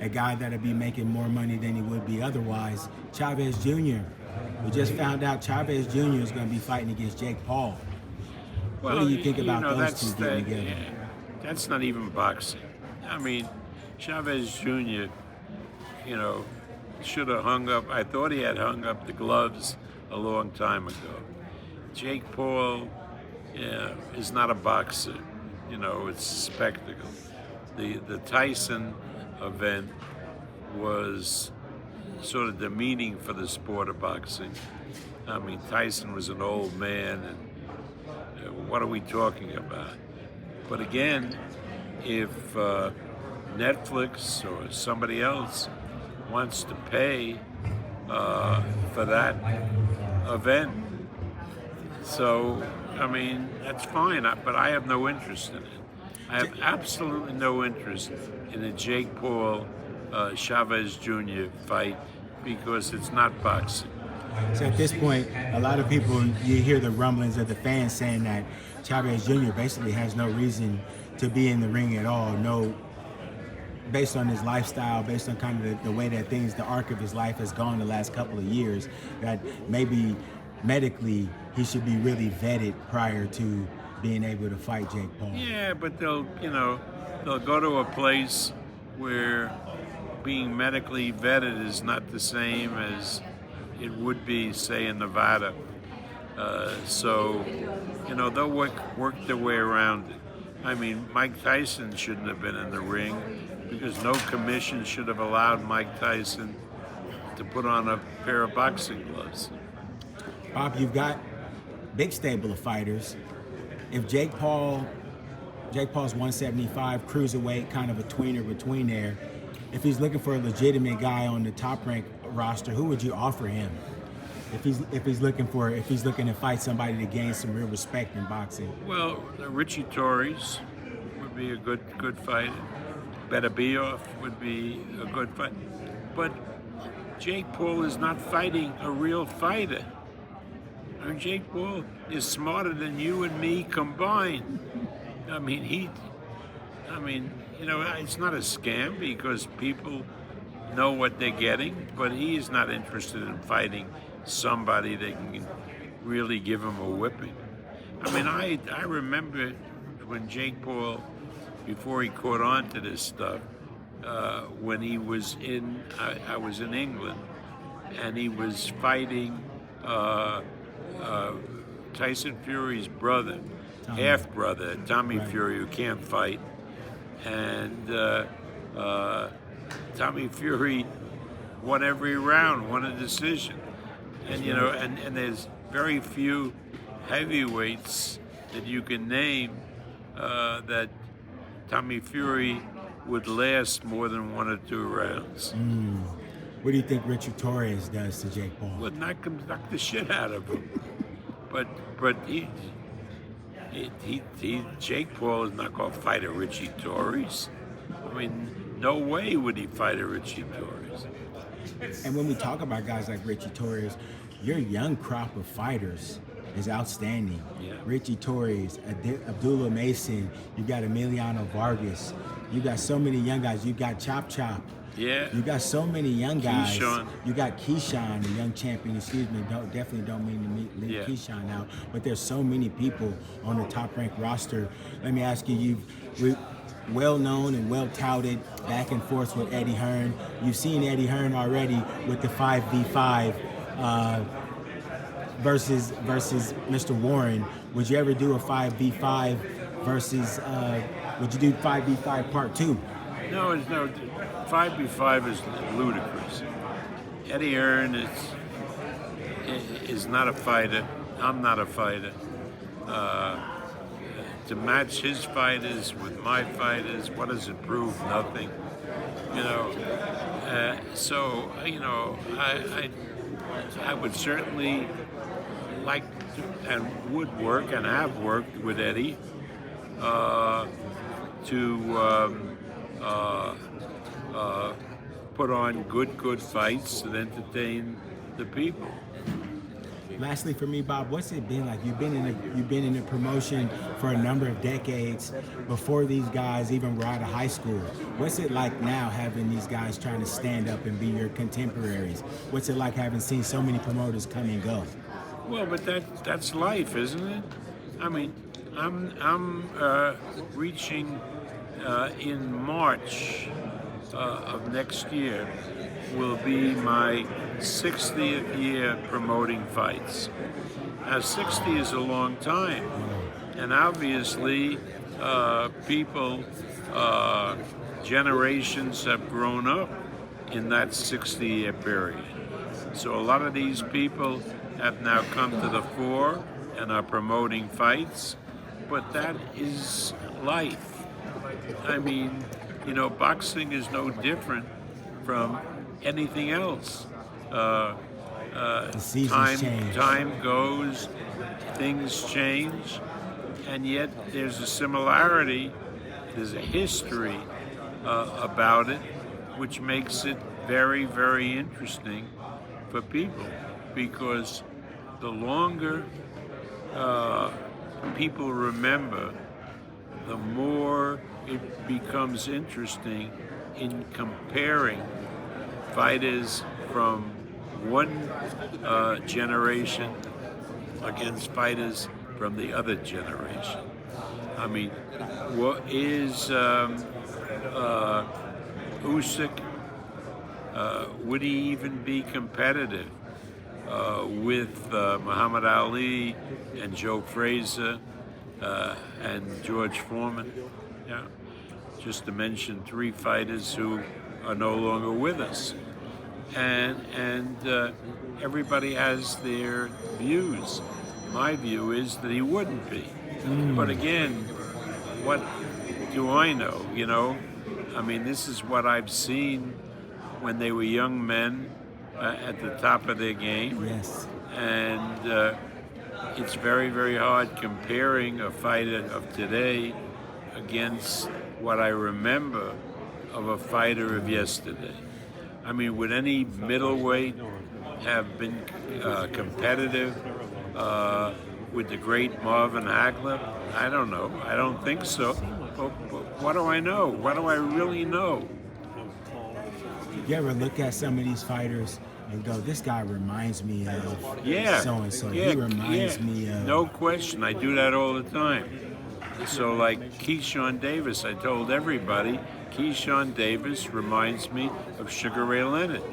a guy that'll be making more money than he would be otherwise. Chavez Jr. We just found out Chavez Jr. is going to be fighting against Jake Paul. What do Well, you think you about know, those two getting together? that's not even boxing. I mean, Chavez Jr., you know, should have hung up. I thought he had hung up the gloves a long time ago. Jake Paul, yeah, is not a boxer. You know, it's spectacle. The Tyson event was sort of demeaning for the sport of boxing. I mean, Tyson was an old man, and what are we talking about? But again, if Netflix or somebody else wants to pay for that event, so I mean that's fine. But I have no interest in it. I have absolutely no interest in a Jake Paul Chavez Jr. fight because it's not boxing. So at this point, a lot of people, you hear the rumblings of the fans saying that Chavez Jr. basically has no reason to be in the ring at all. No, based on his lifestyle, based on kind of the way that things, the arc of his life has gone the last couple of years, that maybe medically he should be really vetted prior to being able to fight Jake Paul. Yeah, but they'll go to a place where being medically vetted is not the same as it would be, say, in Nevada. So, they'll work their way around it. I mean, Mike Tyson shouldn't have been in the ring because no commission should have allowed Mike Tyson to put on a pair of boxing gloves. Bob, you've got big stable of fighters. If Jake Paul's 175, cruiserweight, kind of a tweener between there, if he's looking for a legitimate guy on the top rank roster, who would you offer him? If he's looking to fight somebody to gain some real respect in boxing. Well, Richie Torres would be a good fight. Beterbiev would be a good fight. But Jake Paul is not fighting a real fighter. I mean, Jake Paul is smarter than you and me combined. I mean, it's not a scam because people know what they're getting, but he is not interested in fighting somebody that can really give him a whipping. I mean, I remember when Jake Paul, before he caught on to this stuff, when he was I was in England, and he was fighting Tyson Fury's brother, half-brother, Tommy Fury, who can't fight. And Tommy Fury won every round, won a decision. And, and there's very few heavyweights that you can name that Tommy Fury would last more than 1 or 2 rounds. What do you think Richard Torres does to Jake Paul? Would knock the shit out of him. But Jake Paul is not going to fight a Richie Torres. I mean, no way would he fight a Richie Torres. And when we talk about guys like Richie Torres, your young crop of fighters is outstanding. Yeah. Richie Torres, Abdullah Mason, you got Emiliano Vargas, you got so many young guys. You got Chop Chop. Yeah. You got so many young guys. Keyshawn. You got Keyshawn, the young champion. Excuse me. Definitely don't mean to leave Keyshawn out. But there's so many people on the top-ranked roster. Let me ask you, you've well known and well touted back and forth with Eddie Hearn. You've seen Eddie Hearn already with the 5v5 versus Mr. Warren. Would you ever do a 5v5 versus? Would you do 5v5 part 2? No. 5v5 is ludicrous. Eddie Hearn is not a fighter. I'm not a fighter. To match his fighters with my fighters, what does it prove? Nothing. I would certainly like to, and would work and have worked with Eddie to put on good fights and entertain the people. Lastly, for me, Bob, what's it been like? You've been in a promotion for a number of decades before these guys even were out of high school. What's it like now having these guys trying to stand up and be your contemporaries? What's it like having seen so many promoters come and go? Well, but that's life, isn't it? I mean, I'm reaching in March of next year will be my 60th year promoting fights. Now, 60 is a long time, and obviously people, generations have grown up in that 60-year period. So a lot of these people have now come to the fore and are promoting fights, but that is life. I mean, you know, boxing is no different from anything else. The seasons change. Time goes, things change, and yet there's a similarity, there's a history about it, which makes it very, very interesting for people, because the longer people remember, the more it becomes interesting in comparing fighters from one generation against fighters from the other generation. I mean, what is Usyk? Would he even be competitive with Muhammad Ali and Joe Frazier and George Foreman? Yeah, just to mention three fighters who are no longer with us, and everybody has their views. My view is that he wouldn't be. But again, what do I know? You know, I mean, this is what I've seen when they were young men at the top of their game. Yes. And it's very, very hard comparing a fighter of today against what I remember of a fighter of yesterday. I mean, would any middleweight have been competitive with the great Marvin Hagler? I don't know. I don't think so. But what do I know? What do I really know? You ever look at some of these fighters and go, this guy reminds me of so-and-so. Yeah, He reminds me of... No question. I do that all the time. So like Keyshawn Davis, I told everybody, Keyshawn Davis reminds me of Sugar Ray Leonard.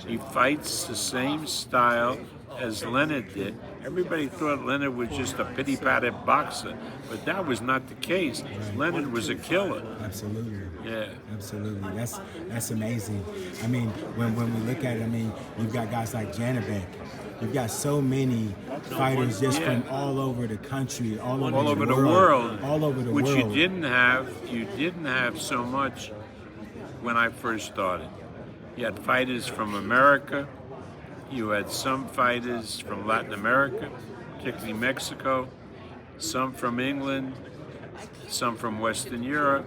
He fights the same style as Leonard did. Everybody thought Leonard was just a pity-patted boxer, but that was not the case. Right. Leonard was a killer. Absolutely. Yeah. Absolutely. That's amazing. I mean, when we look at it, I mean, you've got guys like Janibek. You've got so many fighters just from all over the country, all over the world. All over the world. Which you didn't have so much when I first started. You had fighters from America. You had some fighters from Latin America, particularly Mexico, some from England, some from Western Europe,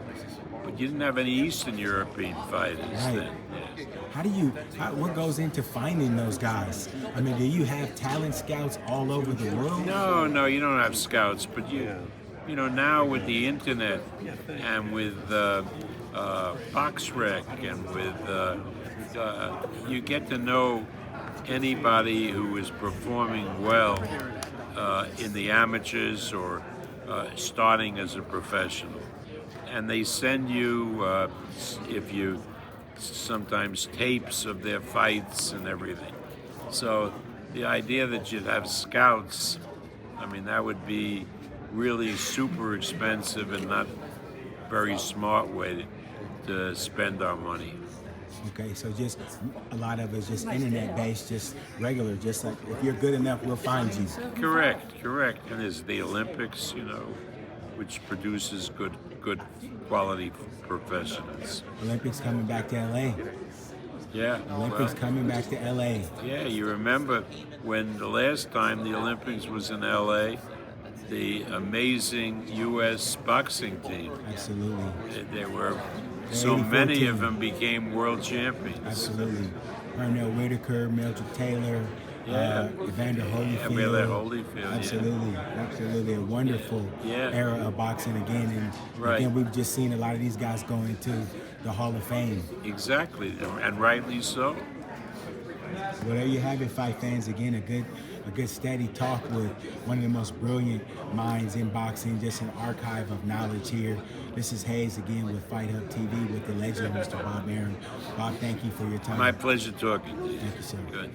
but you didn't have any Eastern European fighters then. Yeah. What goes into finding those guys? I mean, do you have talent scouts all over the world? No, you don't have scouts, but you know, now with the internet and with BoxRec and with, you get to know anybody who is performing well in the amateurs or starting as a professional. And they send you, sometimes tapes of their fights and everything. So the idea that you'd have scouts, I mean, that would be really super expensive and not very smart way to spend our money. Okay, so just a lot of it's just internet-based, just regular, just like if you're good enough, we'll find you. Correct. And there's the Olympics, you know, which produces good quality professionals. Olympics coming back to LA. Yeah. Olympics coming back to LA. Yeah, you remember when the last time the Olympics was in LA, the amazing U.S. boxing team. Absolutely. There were so many of them became world champions. Absolutely. Pernell Whitaker, Mildred Taylor, Evander Holyfield. Yeah, Evander Holyfield. Absolutely a wonderful Yeah. era of boxing again. And Right. again, we've just seen a lot of these guys go into the Hall of Fame. Exactly, and rightly so. Well, there you have it, fight fans. Again, a good steady talk with one of the most brilliant minds in boxing. Just an archive of knowledge here. This is Hayes again with Fight Hub TV with the legend, Mr. Bob Arum. Bob, thank you for your time. My pleasure talking to you. Thank you, sir. Good.